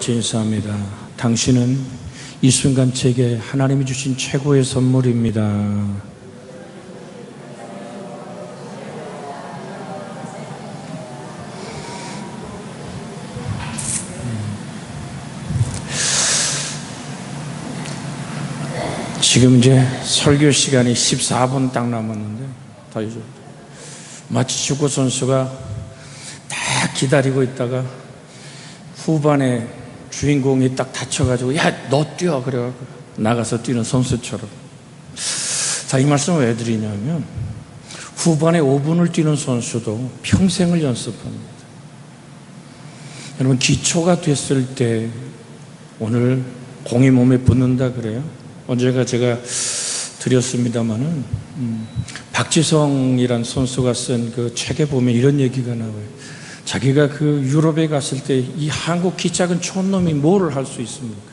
인사합니다. 당신은 이 순간 제게 하나님이 주신 최고의 선물입니다. 지금 이제 설교 시간이 14분 딱 남았는데 다 이제 마치 축구 선수가 딱 기다리고 있다가 후반에 주인공이 딱 다쳐가지고 야, 너 뛰어 그래가지고 나가서 뛰는 선수처럼. 자, 이 말씀을 왜 드리냐면 후반에 5분을 뛰는 선수도 평생을 연습합니다. 여러분, 기초가 됐을 때 오늘 공이 몸에 붙는다 그래요. 언제가 제가 드렸습니다마는 박지성이란 선수가 쓴 그 책에 보면 이런 얘기가 나와요. 자기가 그 유럽에 갔을 때 이 한국 키 작은 촌놈이 뭐를 할 수 있습니까?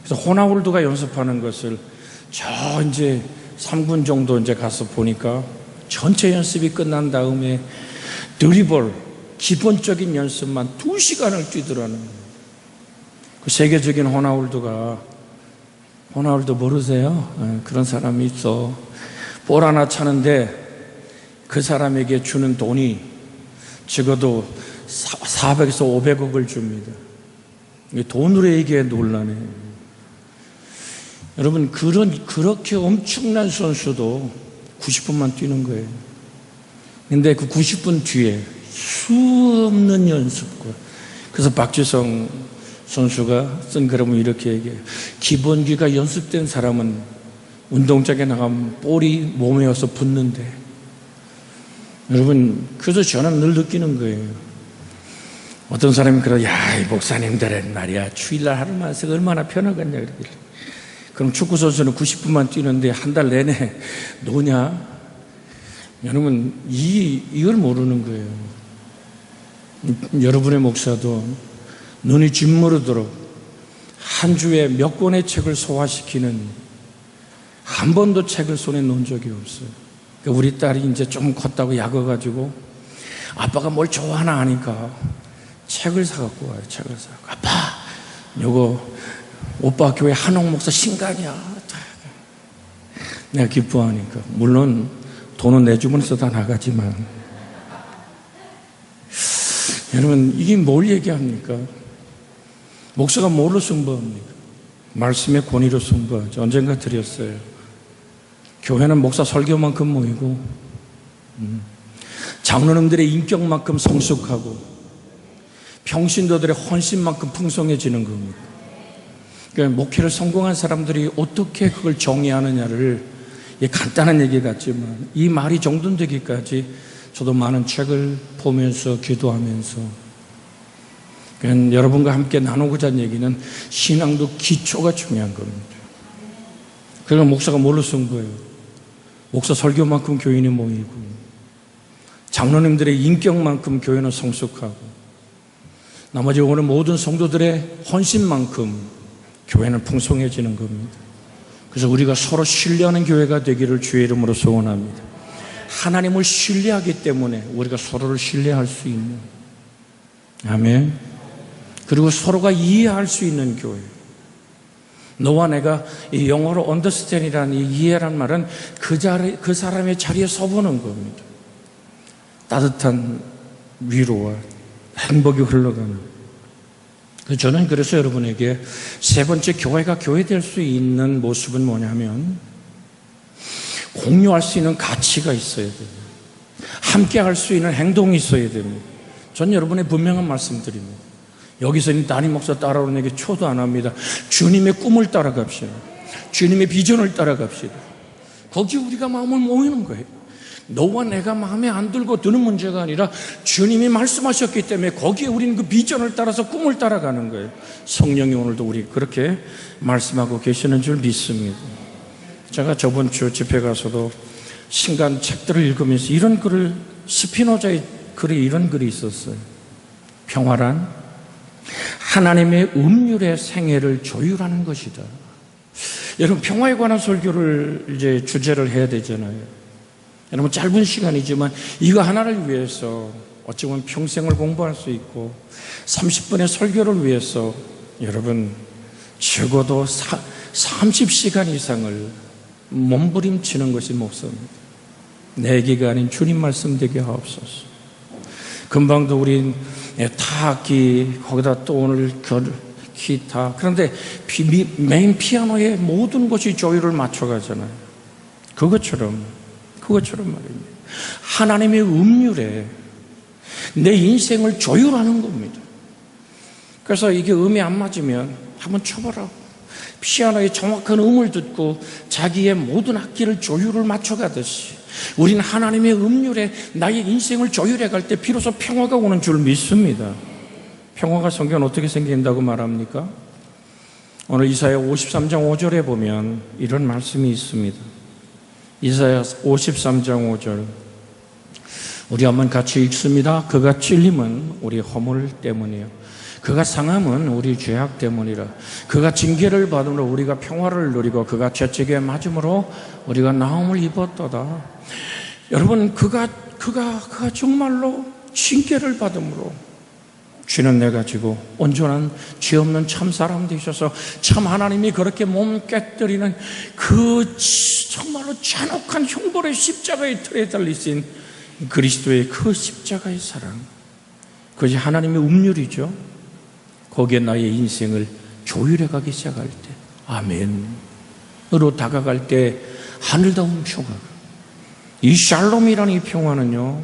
그래서 호나우두가 연습하는 것을 저 이제 3군 정도 이제 가서 보니까 전체 연습이 끝난 다음에 드리블 기본적인 연습만 2시간을 뛰더라는 거예요. 그 세계적인 호나우두 모르세요? 그런 사람이 있어. 볼 하나 차는데 그 사람에게 주는 돈이 적어도 400에서 500억을 줍니다. 돈으로 얘기해 놀라네. 여러분, 그렇게 엄청난 선수도 90분만 뛰는 거예요. 근데 그 90분 뒤에 수없는 연습과, 그래서 박지성 선수가 쓴 글은 이렇게 얘기해요. 기본기가 연습된 사람은 운동장에 나가면 볼이 몸에 와서 붙는데, 여러분, 그래서 저는 늘 느끼는 거예요. 어떤 사람이 그래요. 야, 이 목사님들은 말이야, 주일날 하루만 쓰고 얼마나 편하겠냐 그러길래. 그럼 축구선수는 90분만 뛰는데 한 달 내내 노냐? 여러분, 이걸 모르는 거예요. 여러분의 목사도 눈이 짓무르도록 한 주에 몇 권의 책을 소화시키는, 한 번도 책을 손에 놓은 적이 없어요. 우리 딸이 이제 좀 컸다고 약어가지고 아빠가 뭘 좋아하나 하니까 책을 사갖고 와요. 책을 사갖고, 아빠, 요거 오빠 교회 한옥 목사 신간이야. 내가 기뻐하니까. 물론 돈은 내 주머니에서 다 나가지만, 여러분, 이게 뭘 얘기합니까? 목사가 뭘로 승부합니까? 말씀의 권위로 승부하죠. 언젠가 드렸어요. 교회는 목사 설교만큼 모이고 장로님들의 인격만큼 성숙하고 평신도들의 헌신만큼 풍성해지는 겁니다. 그러니까 목회를 성공한 사람들이 어떻게 그걸 정의하느냐를, 간단한 얘기 같지만 이 말이 정돈되기까지 저도 많은 책을 보면서 기도하면서, 그러니까 여러분과 함께 나누고자 하는 얘기는 신앙도 기초가 중요한 겁니다. 그러니까 목사가 뭘로 승부해요? 목사 설교만큼 교인이 모이고, 장로님들의 인격만큼 교회는 성숙하고, 나머지 오늘 모든 성도들의 헌신만큼 교회는 풍성해지는 겁니다. 그래서 우리가 서로 신뢰하는 교회가 되기를 주의 이름으로 소원합니다. 하나님을 신뢰하기 때문에 우리가 서로를 신뢰할 수 있는, 아멘. 그리고 서로가 이해할 수 있는 교회. 너와 내가, 이 영어로 understand이라는 이 이해란 말은 그 사람의 자리에 서보는 겁니다. 따뜻한 위로와 행복이 흘러가는. 저는 그래서 여러분에게 세 번째, 교회가 교회 될 수 있는 모습은 뭐냐면 공유할 수 있는 가치가 있어야 됩니다. 함께 할 수 있는 행동이 있어야 됩니다. 전 여러분의 분명한 말씀드립니다. 여기서는 담임 목사 따라오는 얘기 초도 안 합니다. 주님의 꿈을 따라갑시다. 주님의 비전을 따라갑시다. 거기에 우리가 마음을 모이는 거예요. 너와 내가 마음에 안 들고 드는 문제가 아니라 주님이 말씀하셨기 때문에 거기에 우리는 그 비전을 따라서 꿈을 따라가는 거예요. 성령이 오늘도 우리 그렇게 말씀하고 계시는 줄 믿습니다. 제가 저번 주 집회 가서도 신간 책들을 읽으면서 이런 글을, 스피노자의 글에 이런 글이 있었어요. 평화란 하나님의 음률의 생애를 조율하는 것이다. 여러분, 평화에 관한 설교를 이제 주제를 해야 되잖아요. 여러분, 짧은 시간이지만 이거 하나를 위해서 어찌 보면 평생을 공부할 수 있고 30분의 설교를 위해서 여러분, 적어도 30시간 이상을 몸부림치는 것이 목사입니다. 내기가 아닌 주님 말씀 되게 하옵소서. 금방도 우린 타악기, 거기다 또 오늘 기타. 그런데 메인 피아노에 모든 것이 조율을 맞춰가잖아요. 그것처럼 말입니다. 하나님의 음률에 내 인생을 조율하는 겁니다. 그래서 이게 음이 안 맞으면 한번 쳐보라고. 피아노의 정확한 음을 듣고 자기의 모든 악기를 조율을 맞춰가듯이 우린 하나님의 음률에 나의 인생을 조율해 갈 때 비로소 평화가 오는 줄 믿습니다. 평화가 성경은 어떻게 생긴다고 말합니까? 오늘 이사야 53장 5절에 보면 이런 말씀이 있습니다. 이사야 53장 5절, 우리 한번 같이 읽습니다. 그가 찔림은 우리 허물 때문이요, 그가 상함은 우리 죄악 때문이라. 그가 징계를 받음으로 우리가 평화를 누리고 그가 채찍에 맞음으로 우리가 나음을 입었도다. 여러분, 그가 정말로 징계를 받음으로 죄는 내가 지고 온전한 죄 없는 참 사람 되셔서 참 하나님이 그렇게 몸 깨뜨리는 그 정말로 잔혹한 형벌의 십자가의 틀에 달리신 그리스도의 그 십자가의 사랑, 그것이 하나님의 음률이죠. 거기에 나의 인생을 조율해 가기 시작할 때, 아멘으로 다가갈 때 하늘다운 평화, 이 샬롬이라는 이 평화는요,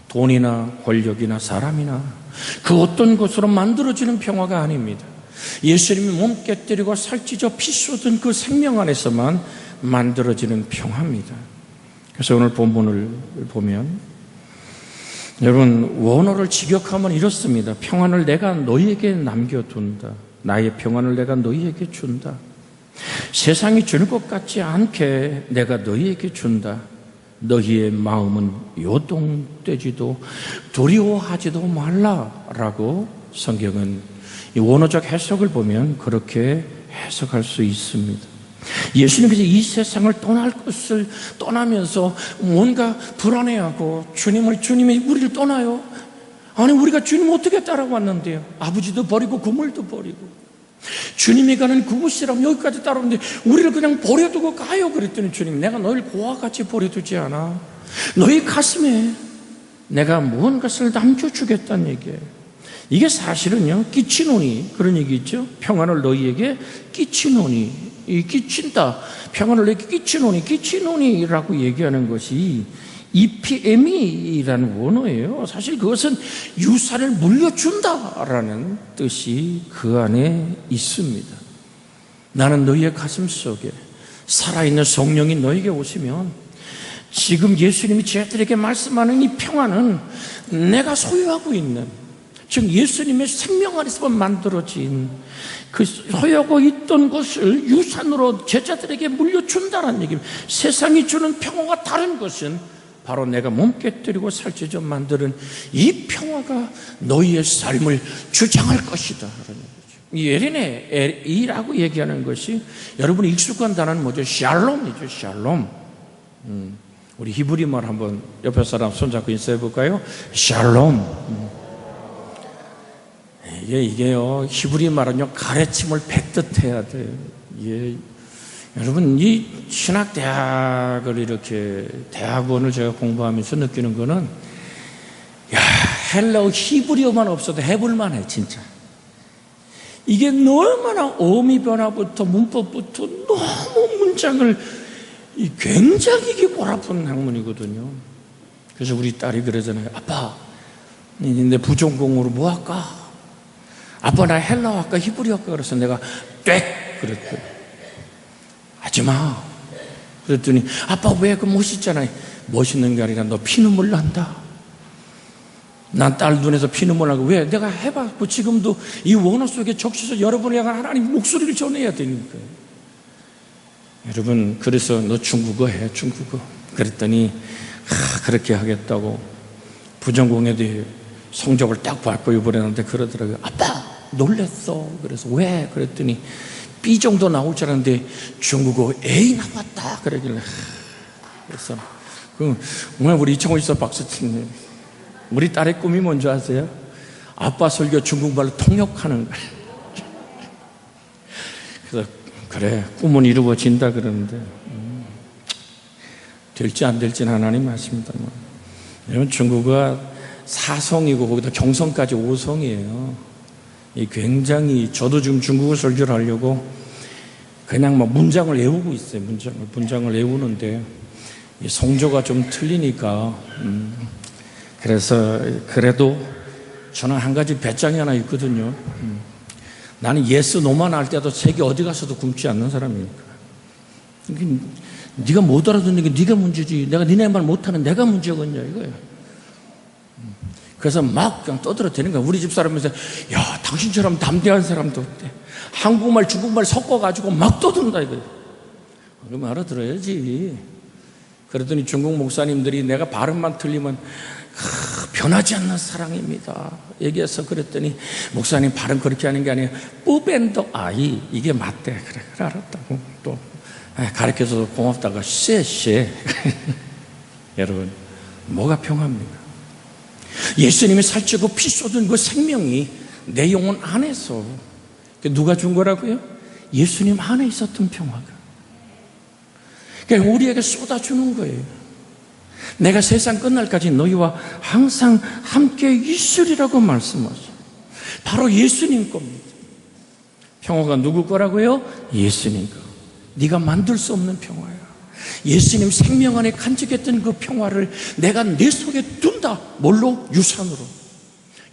돈이나 권력이나 사람이나 그 어떤 것으로 만들어지는 평화가 아닙니다. 예수님이 몸 깨뜨리고 살찌져 피 쏟은 그 생명 안에서만 만들어지는 평화입니다. 그래서 오늘 본문을 보면, 여러분, 원어를 직역하면 이렇습니다. 평안을 내가 너희에게 남겨둔다. 나의 평안을 내가 너희에게 준다. 세상이 주는 것 같지 않게 내가 너희에게 준다. 너희의 마음은 요동되지도 두려워하지도 말라라고 성경은 이 원어적 해석을 보면 그렇게 해석할 수 있습니다. 예수님께서 이 세상을 떠날 것을 떠나면서 뭔가 불안해하고 주님이 우리를 떠나요? 아니, 우리가 주님 어떻게 따라왔는데요? 아버지도 버리고 그물도 버리고 주님이 가는 그곳이라면 여기까지 따라오는데 우리를 그냥 버려두고 가요. 그랬더니 주님, 내가 너희를 고와 같이 버려두지 않아. 너희 가슴에 내가 무언 것을 남겨주겠다는 얘기예요. 이게 사실은요, 끼치노니, 그런 얘기 있죠. 평안을 너희에게 끼치노니, 이 끼친다, 평안을 너희에게 끼치노니라고 얘기하는 것이 EPM이라는 원어예요. 사실 그것은 유산을 물려준다라는 뜻이 그 안에 있습니다. 나는 너희의 가슴 속에 살아있는 성령이 너에게 오시면 지금 예수님이 제자들에게 말씀하는 이 평안은 내가 소유하고 있는, 즉 예수님의 생명 안에서만 만들어진 그 소유하고 있던 것을 유산으로 제자들에게 물려준다는 얘기입니다. 세상이 주는 평화가 다른 것은 바로 내가 몸 깨뜨리고 살찌져 만드는 이 평화가 너희의 삶을 주장할 것이다. 이 예린의 이라고 얘기하는 것이 여러분이 익숙한 단어는 뭐죠? 샬롬이죠. 샬롬. 우리 히브리 말 한번 옆에 사람 손잡고 인사해 볼까요? 샬롬. 이게요, 히브리 말은요, 가르침을 뱉듯해야 돼요. 여러분, 이 신학대학을 이렇게 대학원을 제가 공부하면서 느끼는 거는, 헬라어 히브리어만 없어도 해볼만 해, 진짜. 이게 얼마나 어미 변화부터 문법부터 너무 문장을 굉장히 골아픈 학문이거든요. 그래서 우리 딸이 그러잖아요. 아빠, 내 부전공으로 뭐 할까? 아빠, 나 헬라어 할까? 히브리어 할까? 그래서 내가 꽥! 그랬거든. 하지마. 그랬더니 아빠, 왜? 그 멋있잖아요. 멋있는 게 아니라 너 피눈물 난다. 난 딸 눈에서 피눈물 나고. 왜? 내가 해봐. 뭐 지금도 이 원어 속에 적셔서 여러분이 향한 하나님 목소리를 전해야 되니까요. 여러분, 그래서 너 중국어 해, 중국어. 그랬더니 그렇게 하겠다고 부전공에도 성적을 딱 밟고 이번에한테 그러더라고요. 아빠, 놀랬어. 그래서 왜? 그랬더니 B 정도 나올 줄 알았는데 중국어 A 나왔다 그러길래, 그래서 오늘 우리 이창호 집사 박수 치네. 우리 딸의 꿈이 뭔지 아세요? 아빠 설교 중국말로 통역하는 거예요. 그래서 그래, 꿈은 이루어진다 그러는데 될지 안 될지는 하나님 아십니다만, 여러분 중국어가 4성이고 거기다 경성까지 5성이에요. 굉장히, 저도 지금 중국어 설교를 하려고 그냥 막 문장을 외우고 있어요. 문장을 외우는데 이 성조가 좀 틀리니까 그래서 그래도 저는 한 가지 배짱이 하나 있거든요. 나는 예스 노만 할 때도 책이 어디 가서도 굶지 않는 사람이니까. 네가 못 알아듣는 게 네가 문제지, 내가 니네 말 못하는 내가 문제겠냐 이거예요. 그래서 막 그냥 떠들어대는 거야. 우리 집 사람에서 야, 당신처럼 담대한 사람도 없대. 한국말 중국말 섞어가지고 막 떠든다 이거예요. 그럼 알아들어야지. 그러더니 중국 목사님들이 내가 발음만 틀리면 변하지 않는 사랑입니다 얘기해서, 그랬더니 목사님 발음 그렇게 하는 게 아니에요, 뿌밴더 아이, 이게 맞대. 그래 알았다고 또 가르쳐줘서 고맙다가 쎄쎄. 여러분, 뭐가 평화입니까? 예수님이 살찌고 피 쏟은 그 생명이 내 영혼 안에서, 누가 준 거라고요? 예수님 안에 있었던 평화가, 그러니까 우리에게 쏟아주는 거예요. 내가 세상 끝날까지 너희와 항상 함께 있으리라고 말씀하셔요. 바로 예수님 겁니다. 평화가 누구 거라고요? 예수님 거. 네가 만들 수 없는 평화야. 예수님 생명 안에 간직했던 그 평화를 내가 내 속에 둔다. 뭘로? 유산으로.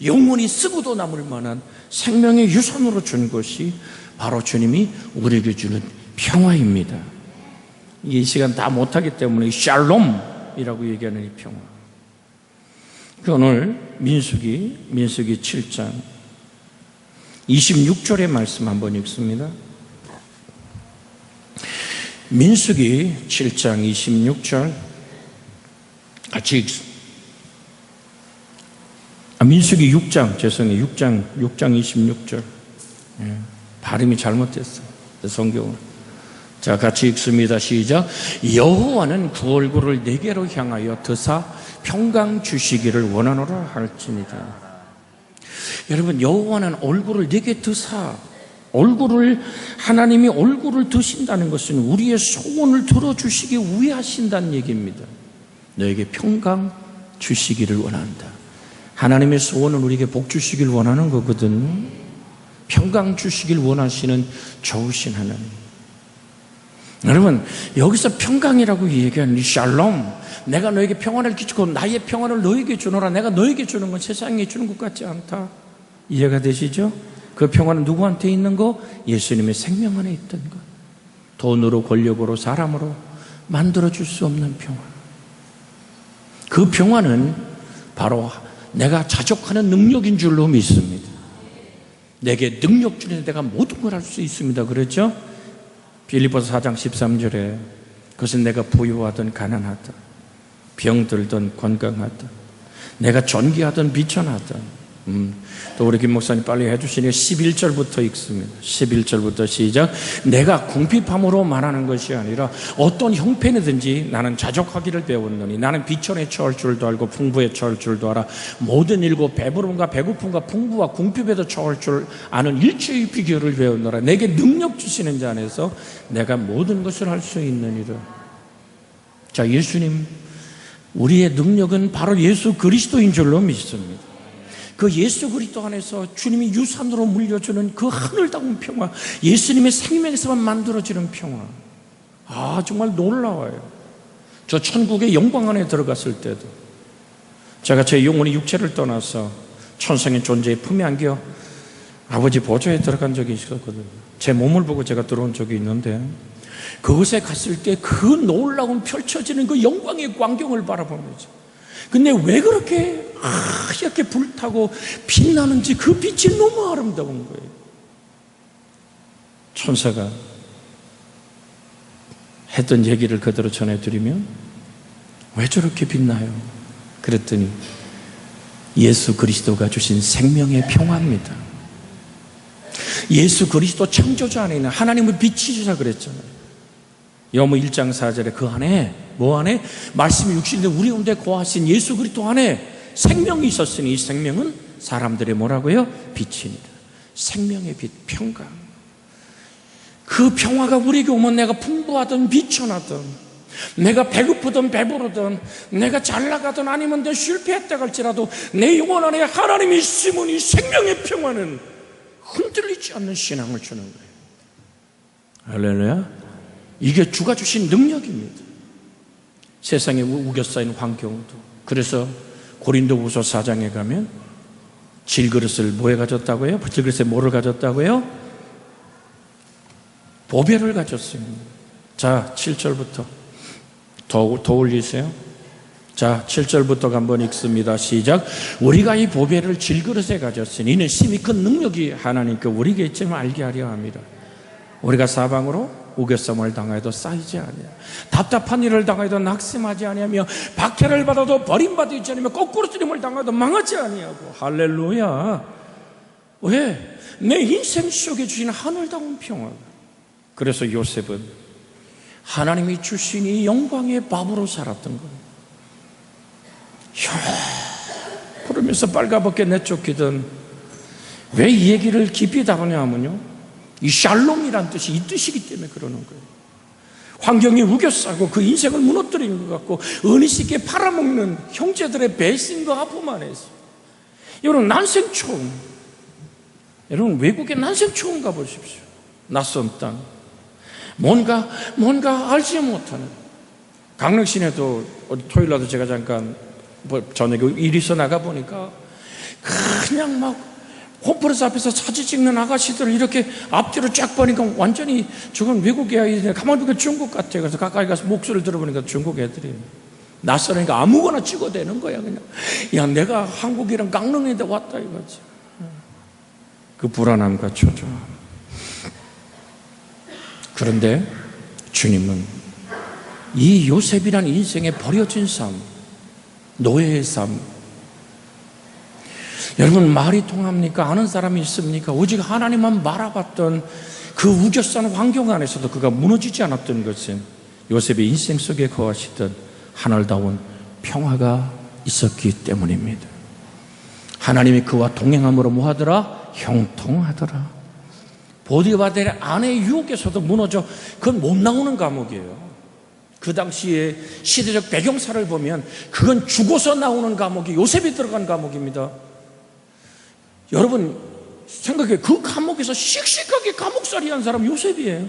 영원히 쓰고도 남을 만한 생명의 유산으로 준 것이 바로 주님이 우리에게 주는 평화입니다. 이 시간 다 못하기 때문에 샬롬이라고 얘기하는 이 평화. 오늘 민수기 7장 26절의 말씀 한번 읽습니다. 민수기 7장 26절 같이 읽습니다. 민수기 6장, 죄송해요. 6장 26절. 발음이 잘못됐어요. 성경은. 자, 같이 읽습니다. 시작. 여호와는 그 얼굴을 내게로 향하여 드사 평강 주시기를 원하노라 할지니라. 여러분, 여호와는 얼굴을 내게 드사, 하나님이 얼굴을 드신다는 것은 우리의 소원을 들어주시기 위해 하신다는 얘기입니다. 너에게 평강 주시기를 원한다. 하나님의 소원은 우리에게 복 주시길 원하는 거거든요. 평강 주시길 원하시는 좋으신 하나님. 여러분, 여기서 평강이라고 얘기하는 이 샬롬, 내가 너에게 평안을 끼치고 나의 평안을 너에게 주노라. 내가 너에게 주는 건 세상에 주는 것 같지 않다. 이해가 되시죠? 그 평안은 누구한테 있는 거? 예수님의 생명 안에 있던 것. 돈으로, 권력으로, 사람으로 만들어줄 수 없는 평안. 그 평안은 바로 내가 자족하는 능력인 줄로 믿습니다. 내게 능력 주는 내가 모든 걸 할 수 있습니다. 그랬죠? 빌립보서 4장 13절에 그것은 내가 부유하든 가난하든, 병들든 건강하든, 내가 존귀하든 비천하든. 또 우리 김 목사님 빨리 해주시니 11절부터 읽습니다. 11절부터 시작. 내가 궁핍함으로 말하는 것이 아니라 어떤 형편이든지 나는 자족하기를 배웠노니 나는 비천에 처할 줄도 알고 풍부에 처할 줄도 알아. 모든 일고 배부름과 배고픔과 풍부와 궁핍에도 처할 줄 아는 일체의 비결을 배웠노라. 내게 능력 주시는 자 안에서 내가 모든 것을 할 수 있느니라. 자, 예수님, 우리의 능력은 바로 예수 그리스도인 줄로 믿습니다. 그 예수 그리스도 안에서 주님이 유산으로 물려주는 그 하늘다운 평화, 예수님의 생명에서만 만들어지는 평화, 정말 놀라워요. 저 천국의 영광 안에 들어갔을 때도 제가 제 영혼이 육체를 떠나서 천상의 존재의 품에 안겨 아버지 보좌에 들어간 적이 있었거든요. 제 몸을 보고 제가 들어온 적이 있는데, 그곳에 갔을 때 그 놀라운 펼쳐지는 그 영광의 광경을 바라보면서, 근데 왜 그렇게 하얗게 불타고 빛나는지 그 빛이 너무 아름다운 거예요. 천사가 했던 얘기를 그대로 전해드리면, 왜 저렇게 빛나요? 그랬더니 예수 그리스도가 주신 생명의 평화입니다. 예수 그리스도 창조주 안에 있는 하나님을 비치시라 그랬잖아요. 요한복음 1장 4절에 그 안에, 뭐 안에? 말씀이 육신된 우리 가운데 거하신 예수 그리스도 안에 생명이 있었으니 이 생명은 사람들의 뭐라고요? 빛이니라. 생명의 빛, 평강. 그 그 평화가 우리에게 오면 내가 풍부하든 비천하든, 내가 배고프든 배부르든, 내가 잘 나가든 아니면 내가 실패했다 할지라도 내 영혼 안에 하나님이 있으면 이 생명의 평화는 흔들리지 않는 신앙을 주는 거예요. 할렐루야. 이게 주가 주신 능력입니다. 세상에 우겨싸인 환경도. 그래서 고린도후서 4장에 가면 질그릇을 뭐에 가졌다고요? 질그릇에 뭐를 가졌다고요? 보배를 가졌습니다. 자, 7절부터 더 올리세요. 자, 7절부터 한번 읽습니다. 시작. 우리가 이 보배를 질그릇에 가졌으니 이는 심히 큰 능력이 하나님께 우리에게 있음을 알게 하려 합니다. 우리가 사방으로 우겨쌈을 당하여도 쌓이지 아니하며 답답한 일을 당하여도 낙심하지 아니하며 박해를 받아도 버림받지 아니하며 거꾸로 쓰림을 당하여도 망하지 아니하고. 할렐루야. 왜? 내 인생 속에 주신 하늘다운 평화. 그래서 요셉은 하나님이 주신 이 영광의 밥으로 살았던 거예요. 그러면서 빨가벗게 내쫓기든. 왜 이 얘기를 깊이 다루냐 하면요, 이 샬롬이란 뜻이 이 뜻이기 때문에 그러는 거예요. 환경이 우겨싸고 그 인생을 무너뜨리는 것 같고 은희 씨께 팔아먹는 형제들의 배신과 아픔 안에서 여러분 난생 처음, 여러분 외국에 난생 처음 가보십시오. 낯선 땅, 뭔가 알지 못하는. 강릉 시내도 토요일날도 제가 잠깐 저녁에 일 있어 나가보니까 그냥 막 홈플러스 앞에서 사진 찍는 아가씨들을 이렇게 앞뒤로 쫙 보니까 완전히 저건 외국 아이들, 가만히 보니까 중국 같아요. 그래서 가까이 가서 목소리를 들어보니까 중국 애들이 낯설으니까 아무거나 찍어대는 거야. 그냥 야, 내가 한국이랑 강릉인데 왔다 이거지. 그 불안함과 초조함. 그런데 주님은 이 요셉이란 인생의 버려진 삶, 노예의 삶, 여러분 말이 통합니까? 아는 사람이 있습니까? 오직 하나님만 바라봤던 그 우겨싼 환경 안에서도 그가 무너지지 않았던 것은 요셉의 인생 속에 거하시던 하늘다운 평화가 있었기 때문입니다. 하나님이 그와 동행함으로 뭐하더라? 형통하더라. 보디바델의 아내의 유혹에서도 무너져, 그건 못 나오는 감옥이에요. 그 당시에 시대적 배경사를 보면 그건 죽어서 나오는 감옥이 요셉이 들어간 감옥입니다. 여러분 생각해, 그 감옥에서 씩씩하게 감옥살이 한 사람 요셉이에요.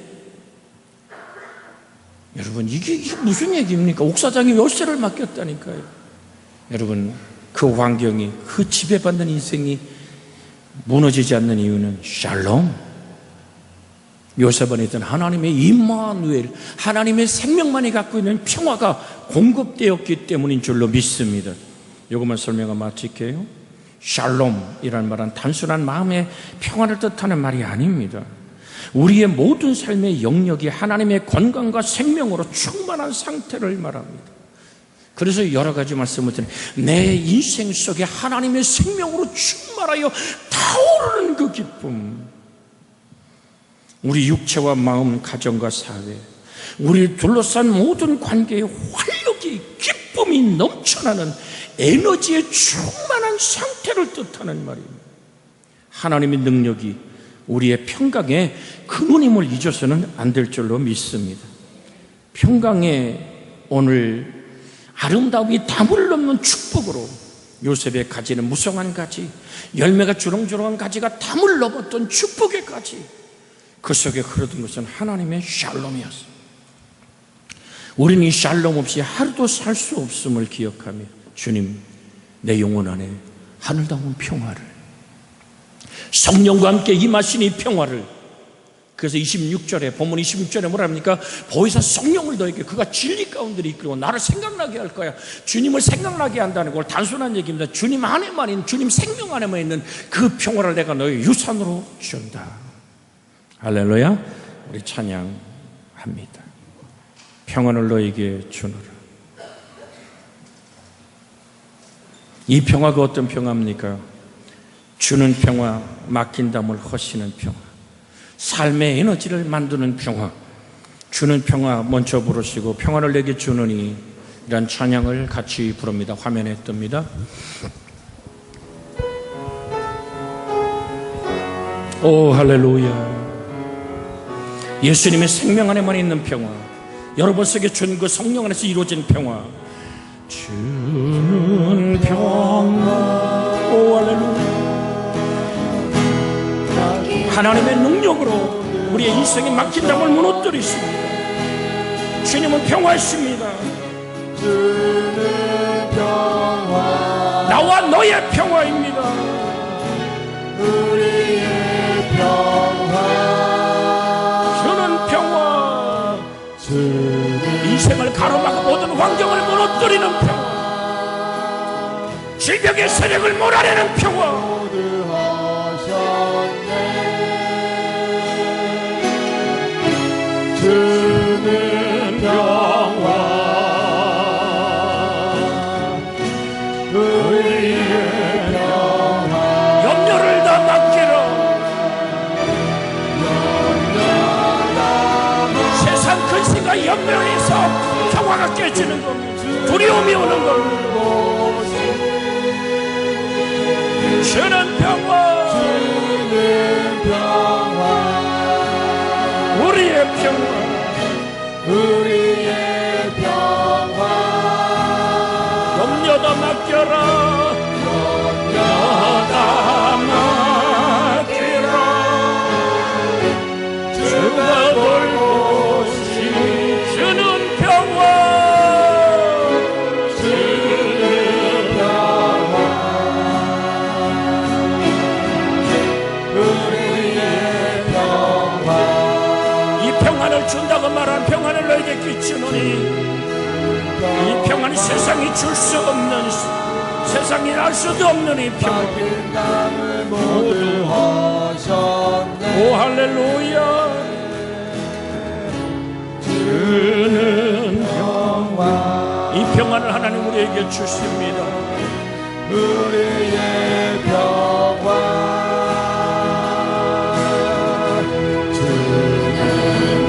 여러분 이게 무슨 얘기입니까? 옥사장이 열쇠를 맡겼다니까요. 여러분 그 환경이, 그 지배받는 인생이 무너지지 않는 이유는 샬롬, 요셉 안에 있던 하나님의 임마누엘, 하나님의 생명만이 갖고 있는 평화가 공급되었기 때문인 줄로 믿습니다. 이것만 설명을 마칠게요. 샬롬이라는 말은 단순한 마음의 평화를 뜻하는 말이 아닙니다. 우리의 모든 삶의 영역이 하나님의 건강과 생명으로 충만한 상태를 말합니다. 그래서 여러 가지 말씀을 드려요. 내 인생 속에 하나님의 생명으로 충만하여 타오르는 그 기쁨, 우리 육체와 마음, 가정과 사회, 우리를 둘러싼 모든 관계에 활력이, 기쁨이 넘쳐나는 에너지의 충만한 상태를 뜻하는 말입니다. 하나님의 능력이 우리의 평강의 근원임을 잊어서는 안 될 줄로 믿습니다. 평강의 오늘 아름다움이 담을 넘는 축복으로 요셉의 가지는 무성한 가지, 열매가 주렁주렁한 가지가 담을 넘었던 축복의 가지, 그 속에 흐르던 것은 하나님의 샬롬이었습니다. 우리는 이 샬롬 없이 하루도 살 수 없음을 기억하며 주님, 내 영혼 안에 하늘다운 평화를, 성령과 함께 임하신 이 평화를, 그래서 26절에, 본문 26절에 뭐라 합니까? 보혜사 성령을 너에게, 그가 진리 가운데 이끌고 나를 생각나게 할 거야. 주님을 생각나게 한다는 걸 단순한 얘기입니다. 주님 안에만 있는, 주님 생명 안에만 있는 그 평화를 내가 너의 유산으로 준다. 할렐루야. 우리 찬양합니다. 평안을 너에게 주노라. 이 평화가 어떤 평화입니까? 주는 평화, 맡긴 담을 허시는 평화, 삶의 에너지를 만드는 평화, 주는 평화 먼저 부르시고 평화를 내게 주느니 이란 찬양을 같이 부릅니다. 화면에 뜹니다. 오 할렐루야. 예수님의 생명 안에만 있는 평화, 여러분 속에 준 그 성령 안에서 이루어진 평화, 주는 평화. 오 할렐루야. 하나님의 능력으로 우리의 인생에 막힌 담을 무너뜨리십니다. 주님은 평화이십니다. 주는 평화, 나와 너의 평화입니다. 우리의 평화, 주는 평화. 인생을 가로막고 모든 환경을 무너뜨리는 평화, 질병의 세력을 몰아내는 평화. 모두 하셨네. 주는 평화, 우리의 평화, 염려를 다 맡기라. 세상 근시가 염려에서 평화가 깨지는 겁니다. 두려움이 오는 겁니다. 주는 평화, 주는 평화, 우리의 평화, 우리의 평화, 염려 다 맡겨라. 다 맡기라. 주가 돌보시 주는 평화, 주는 평화, 우리의 평화. 이 평안을 준다고 말한 평안을 너에게 끼치노니 이 평안이 세상이 줄 수 없는, 세상이 알 수도 없는 이 평안. 막힌 담을 모두 하셨네. 오 할렐루야. 주는 평화, 이 평안을 하나님 우리에게 주십니다. 우리의 평화, 주는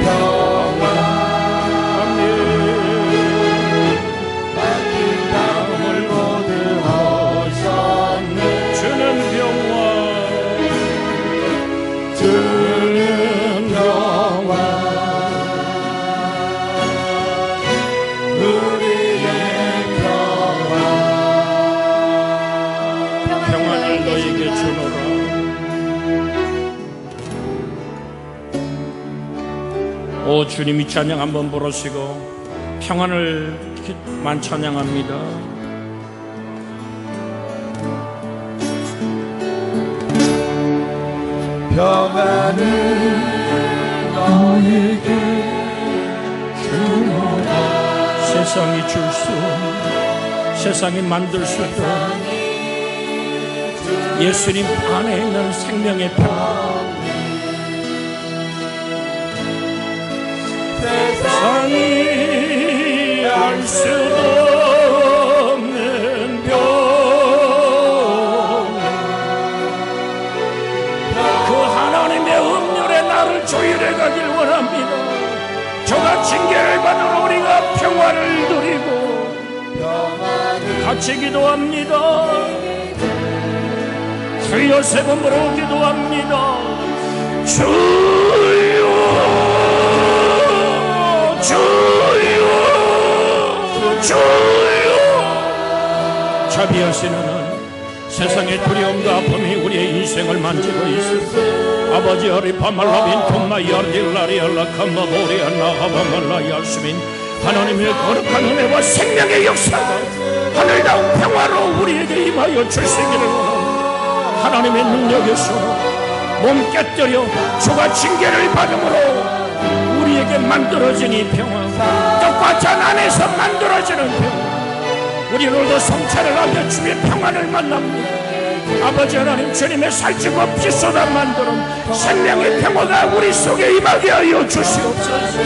평화, 막힌 담을 모두 하셨네. 주는 평화, 주는 평화, 우리의 평화. 평안을 너에게 주노라. 오 주님, 이 찬양 한번 부르시고 평안을 만 찬양합니다. 평안을 너에게 주노라. 세상이 줄 수 없는, 세상이 만들 수 없는 예수님 안에 있는 생명의 평화, 세상이 알 수도 없는 평화, 그 하나님의 음률에 나를 조율해 가길 원합니다. 저가 징계를 받은 우리가 평화를 누리고 같이 기도합니다. 주여 세 번 부르고 기도합니다. 주여, 주여, 주여. 자비하시는 세상의 두려움과 아픔이 우리의 인생을 만지고 있습니다. 아버지 어리 파말라빈 톰마이알 딜라리알라 캄마보리아 나하바말라 야스민, 하나님의 거룩한 은혜와 생명의 역사가 하늘다운 평화로 우리에게 임하여 주시기를 원합니다. 하나님의 능력에서 몸 깨뜨려 주가 징계를 받음으로 우리에게 만들어진 이 평화, 떡과 잔 안에서 만들어지는 평화, 우리 오늘도 성찬을 하며 주의 평안을 만납니다. 아버지 하나님, 주님의 살찌고 피 쏟아 만드는 생명의 평화가 우리 속에 임하게 하여 주시옵소서.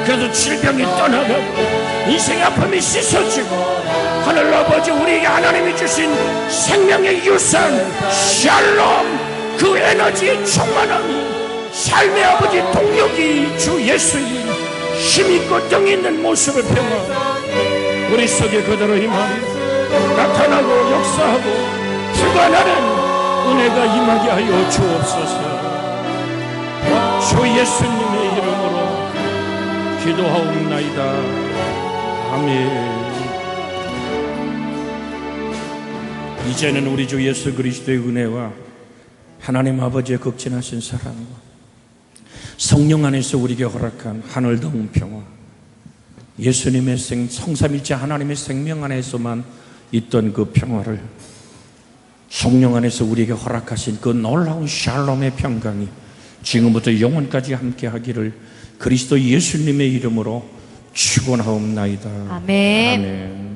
그래서 질병이 떠나가고 인생의 아픔이 씻어지고 하늘 아버지, 우리에게 하나님이 주신 생명의 유산 샬롬, 그 에너지의 충만함이 삶의 아버지 동력이 주 예수님 힘있고 덩이 있는 모습을 평화 우리 속에 그대로 임하여 나타나고 역사하고 주관하는 은혜가 임하게 하여 주옵소서. 주 예수님의 이름 기도하옵나이다. 아멘. 이제는 우리 주 예수 그리스도의 은혜와 하나님 아버지의 극진하신 사랑과 성령 안에서 우리에게 허락한 하늘다운 평화, 예수님의 성삼일체 하나님의 생명 안에서만 있던 그 평화를 성령 안에서 우리에게 허락하신 그 놀라운 샬롬의 평강이 지금부터 영원까지 함께 하기를 그리스도 예수님의 이름으로 축원하옵나이다. 아멘. 아멘.